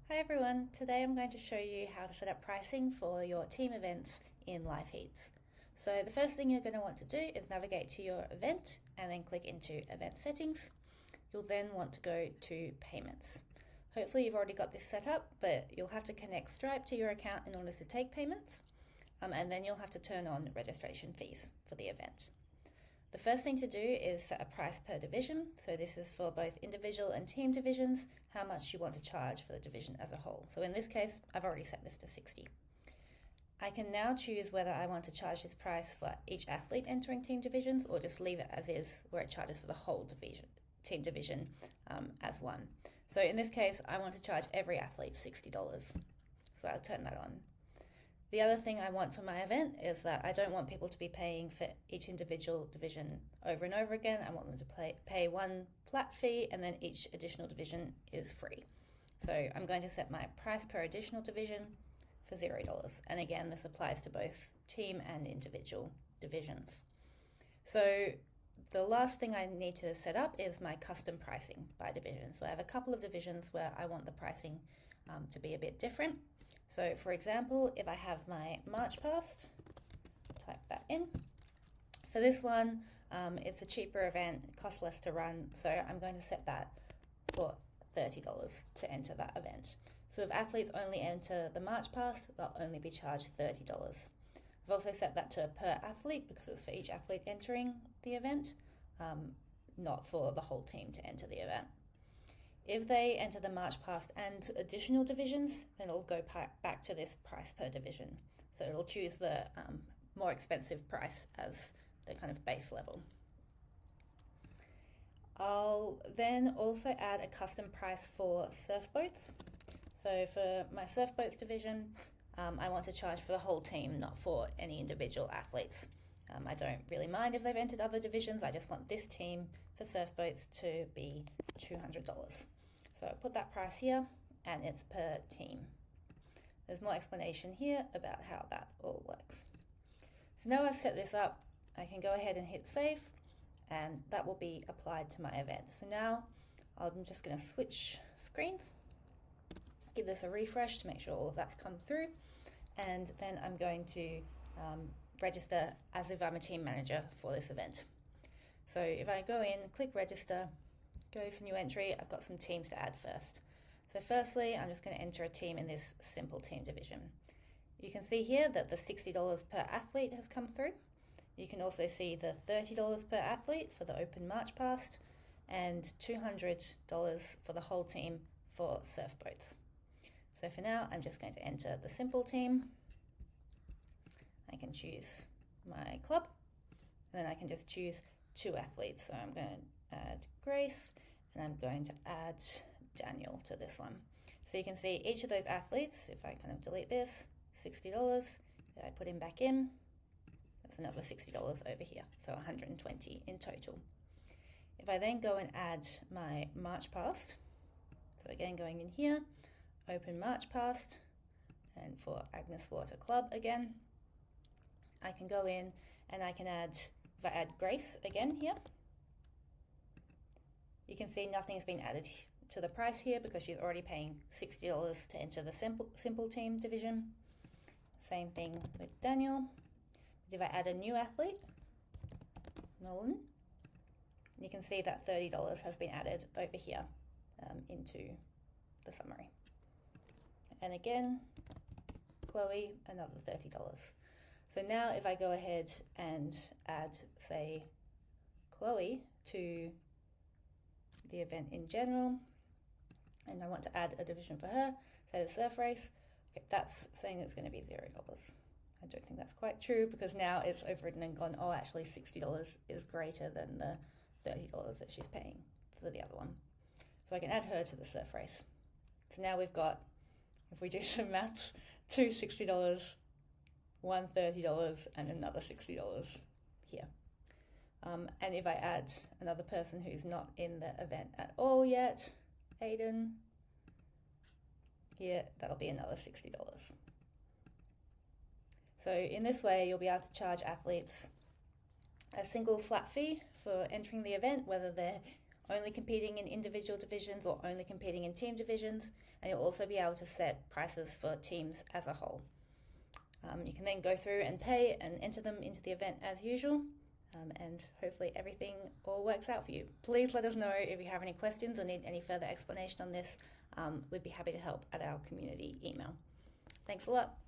Hi everyone, today I'm going to show you how to set up pricing for your team events in Live Heats. So the first thing you're going to want to do is navigate to your event and then click into Event Settings. You'll then want to go to Payments. Hopefully you've already got this set up, but you'll have to connect Stripe to your account in order to take payments, and then you'll have to turn on registration fees for the event. The first thing to do is set a price per division. So this is for both individual and team divisions, how much you want to charge for the division as a whole. So in this case, I've already set this to 60. I can now choose whether I want to charge this price for each athlete entering team divisions or just leave it as is, where it charges for the whole team division as one. So in this case, I want to charge every athlete $60. So I'll turn that on. The other thing I want for my event is that I don't want people to be paying for each individual division over and over again. I want them to pay one flat fee, and then each additional division is free. So I'm going to set my price per additional division for $0. And again, this applies to both team and individual divisions. So the last thing I need to set up is my custom pricing by division. So I have a couple of divisions where I want the pricing to be a bit different. So for example, if I have my March Past, type that in. For this one, it's a cheaper event, it costs less to run, so I'm going to set that for $30 to enter that event. So if athletes only enter the March Past, they'll only be charged $30. I've also set that to per athlete because it's for each athlete entering the event, not for the whole team to enter the event. If they enter the March Past and additional divisions, then it'll go back to this price per division. So it'll choose the more expensive price as the kind of base level. I'll then also add a custom price for surf boats. So for my surf boats division, I want to charge for the whole team, not for any individual athletes. I don't really mind if they've entered other divisions, I just want this team for surf boats to be $200. So I'll put that price here, and it's per team. There's more explanation here about how that all works. So now I've set this up, I can go ahead and hit save, and that will be applied to my event. So now I'm just going to switch screens, give this a refresh to make sure all of that's come through, and then I'm going to register as if I'm a team manager for this event. So if I go in, click register, go for new entry, I've got some teams to add first. So firstly, I'm just going to enter a team in this simple team division. You can see here that the $60 per athlete has come through. You can also see the $30 per athlete for the Open March Past and $200 for the whole team for surf boats. So for now, I'm just going to enter the simple team. I can choose my club, and then I can just choose 2 athletes. So I'm going to add Grace, and I'm going to add Daniel to this one. So you can see each of those athletes, if I kind of delete this, $60, if I put him back in, that's another $60 over here, so $120 in total. If I then go and add my March Past, so again going in here, Open March Past, and for Agnes Water Club again, I can go in and I can add, if I add Grace again here, you can see nothing's been added to the price here because she's already paying $60 to enter the simple team division. Same thing with Daniel. If I add a new athlete, Nolan, you can see that $30 has been added over here into the summary. And again, Chloe, another $30. So now if I go ahead and add, say, Chloe to the event in general, and I want to add a division for her, say the surf race, okay, that's saying it's going to be $0. I don't think that's quite true because now it's overridden and gone, oh, actually $60 is greater than the $30 that she's paying for the other one. So I can add her to the surf race. So now we've got, if we do some maths, 2 $60, one $30, and another $60 here. And if I add another person who's not in the event at all yet, Aiden, here, that'll be another $60. So in this way, you'll be able to charge athletes a single flat fee for entering the event, whether they're only competing in individual divisions or only competing in team divisions, and you'll also be able to set prices for teams as a whole. You can then go through and pay and enter them into the event as usual, and hopefully everything all works out for you. Please let us know if you have any questions or need any further explanation on this. We'd be happy to help at our community email. Thanks a lot.